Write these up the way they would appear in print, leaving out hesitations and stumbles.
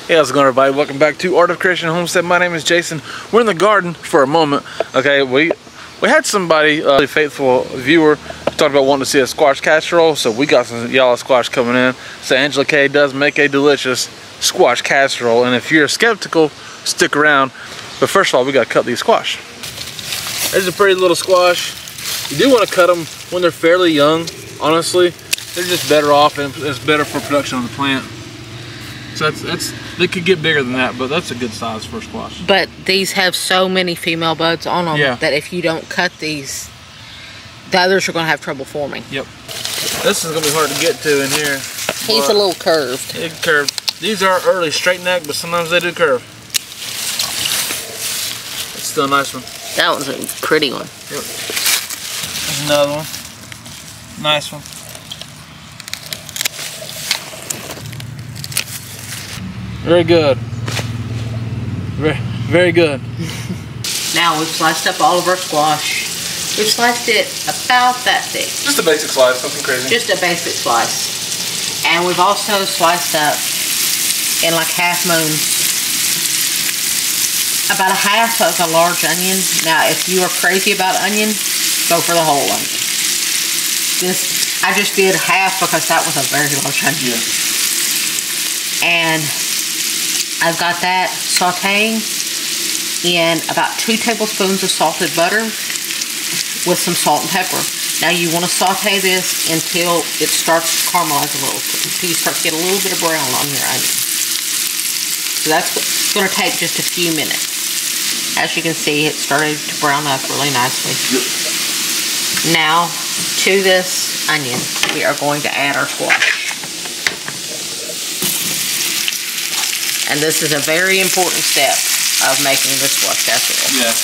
Hey, how's it going, everybody? Welcome back to Art of Creation Homestead. My name is Jason. We're in the garden for a moment. Okay, we had somebody, a faithful viewer, talked about wanting to see a squash casserole, so we got some yellow squash coming in. So Angela Kay does make a delicious squash casserole, and if you're skeptical, stick around. But first of all, we got to cut these squash. There's a pretty little squash. You do want to cut them when they're fairly young, honestly. They're just better off, and it's better for production of the plant. So they could get bigger than that, but that's a good size for a squash. But these have so many female buds on them that if you don't cut these, the others are going to have trouble forming. Yep. This is going to be hard to get to in here. He's a little curved. It's curved. These are early straight neck, but sometimes they do curve. It's still a nice one. That one's a pretty one. Yep. There's another one. Nice one. Very good. Very good. Now we've sliced up all of our squash. We've sliced it about that thick. Just a basic slice, nothing crazy. Just a basic slice. And we've also sliced up in like half moons about a half of a large onion. Now if you are crazy about onion, go for the whole onion. I just did half because that was a very large onion. Yeah. And I've got that sauteing in about 2 tablespoons of salted butter with some salt and pepper. Now you want to saute this until it starts to caramelize a little, until you start to get a little bit of brown on your onion. So that's going to take just a few minutes. As you can see, it started to brown up really nicely. Yep. Now to this onion, we are going to add our squash. And this is a very important step of making the squash casserole. Yeah.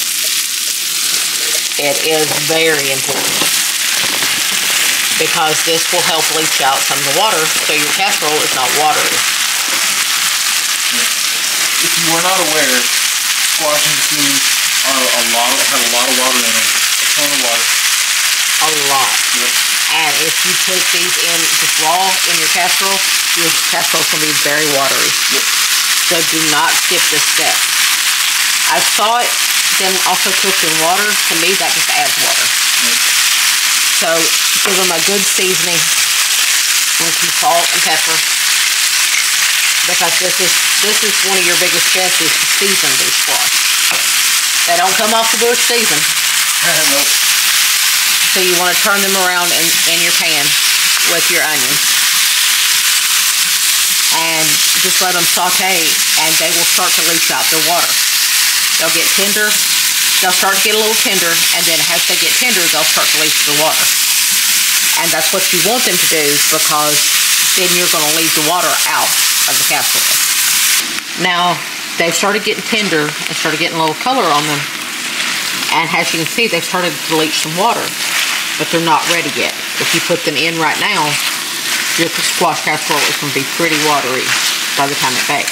It is very important because this will help leach out some of the water so your casserole is not watery. Yeah. If you were not aware, squash and zucchini have a lot of water in them. A ton of water. A lot. Yep. And if you put these in just raw in your casserole is going to be very watery. Yep. So do not skip this step. I saw it then also cooked in water. To me, that just adds water. Okay. So give them a good seasoning with some salt and pepper, because this is one of your biggest chances to season these squash. They don't come off the bush seasoned. Nope. So you want to turn them around in your pan with your onions. And just let them saute, and they will start to leach out their water. They'll get tender, they'll start to get a little tender, and then as they get tender, they'll start to leach the water. And that's what you want them to do, because then you're going to leave the water out of the casserole. Now, they've started getting tender and started getting a little color on them. And as you can see, they've started to leach some water, but they're not ready yet. If you put them in right now, your squash casserole is going to be pretty watery by the time it bakes.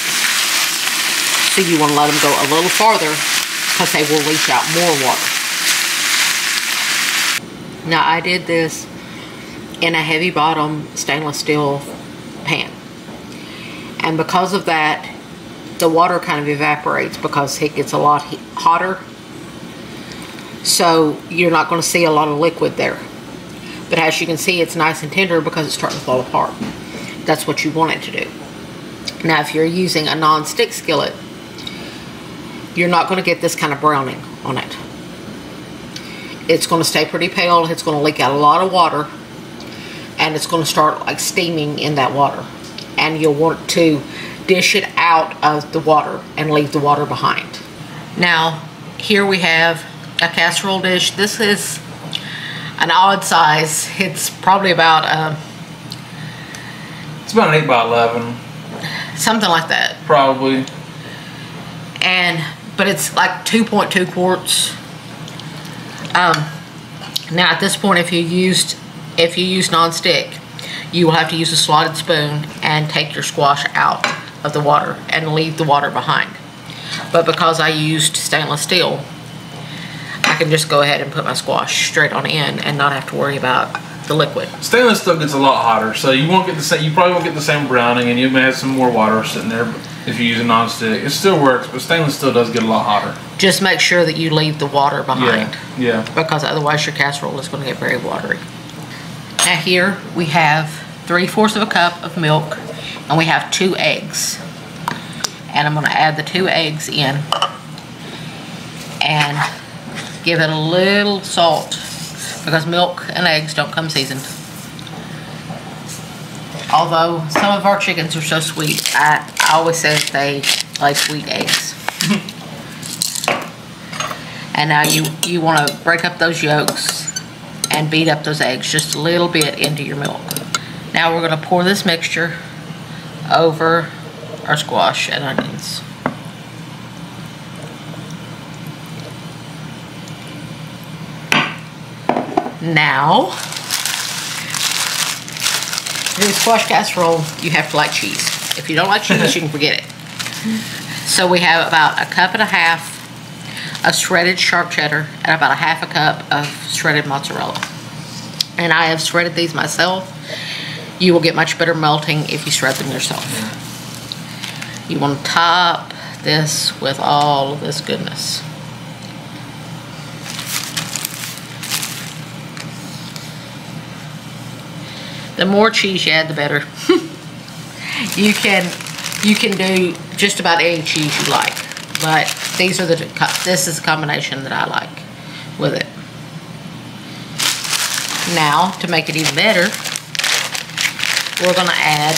So you want to let them go a little farther because they will leach out more water. Now I did this in a heavy bottom stainless steel pan. And because of that, the water kind of evaporates because it gets a lot hotter. So you're not going to see a lot of liquid there. But as you can see, it's nice and tender because it's starting to fall apart. That's what you want it to do. Now, if you're using a non-stick skillet, you're not going to get this kind of browning on it. It's going to stay pretty pale. It's going to leak out a lot of water. And it's going to start like steaming in that water. And you'll want to dish it out of the water and leave the water behind. Now, here we have a casserole dish. This is an odd size. It's probably about it's about an 8 by 11. Something like that. Probably. But it's like 2.2 quarts. Now at this point, if you use non-stick, you will have to use a slotted spoon and take your squash out of the water and leave the water behind. But because I used stainless steel, I can just go ahead and put my squash straight on in and not have to worry about the liquid. Stainless steel gets a lot hotter, so you won't get the same. You probably won't get the same browning, and you may have some more water sitting there. if you use a non-stick. It still works, but stainless steel does get a lot hotter. Just make sure that you leave the water behind. Yeah. Because otherwise your casserole is going to get very watery. Now here we have 3/4 of a cup of milk, and we have 2 eggs. And I'm going to add the 2 eggs in and give it a little salt, because milk and eggs don't come seasoned. Although some of our chickens are so sweet, I always say that they like sweet eggs. And now you want to break up those yolks and beat up those eggs just a little bit into your milk. Now we're going to pour this mixture over our squash and onions. Now, to do squash casserole, you have to like cheese. If you don't like cheese, you can forget it. So we have about 1.5 cups of shredded sharp cheddar and about 1/2 cup of shredded mozzarella. And I have shredded these myself. You will get much better melting if you shred them yourself. You want to top this with all of this goodness. The more cheese you add, the better. You can do just about any cheese you like, but this is a combination that I like with it. Now, to make it even better, we're going to add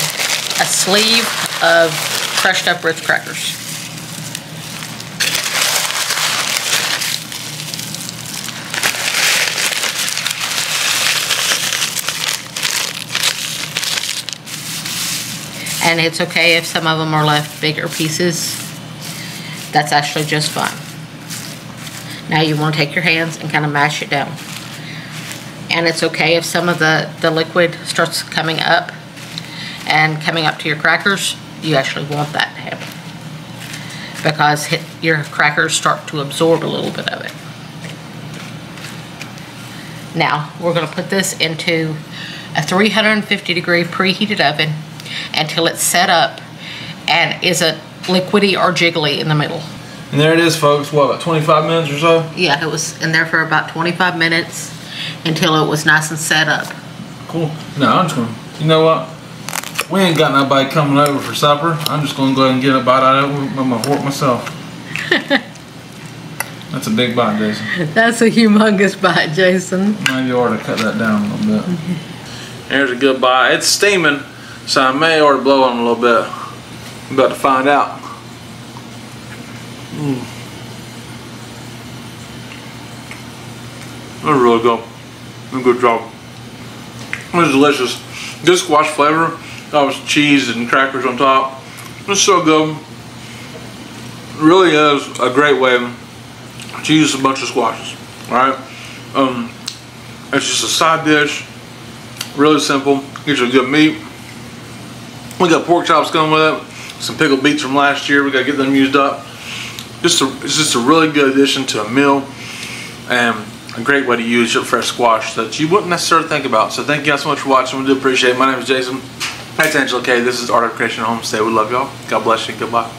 a sleeve of crushed up Ritz crackers. And it's okay if some of them are left bigger pieces. That's actually just fine. Now you want to take your hands and kind of mash it down. And it's okay if some of the liquid starts coming up and coming up to your crackers. You actually want that to happen, because your crackers start to absorb a little bit of it. Now we're going to put this into a 350-degree preheated oven until it's set up and isn't liquidy or jiggly in the middle. And there it is, folks. What, about 25 minutes or so? Yeah, it was in there for about 25 minutes until it was nice and set up. Cool. No, I'm just going to, you know what? We ain't got nobody coming over for supper. I'm just going to go ahead and get a bite out of it. I'm going to fork myself. That's a big bite, Jason. That's a humongous bite, Jason. Maybe you ought to cut that down a little bit. There's a good bite. It's steaming, so I may ought to blow on a little bit. I'm about to find out. That's really good. Good job. It's delicious. Good squash flavor. That was cheese and crackers on top. It's so good. It really is a great way to use a bunch of squashes. Alright? It's just a side dish. Really simple. Gives you a good meat. We got pork chops going with it. Some pickled beets from last year. We got to get them used up. It's just a really good addition to a meal, and a great way to use your fresh squash that you wouldn't necessarily think about. So thank you guys so much for watching. We do appreciate it. My name is Jason. That's Angela K. This is Art of Creation Homestead. We love y'all. God bless you. Goodbye.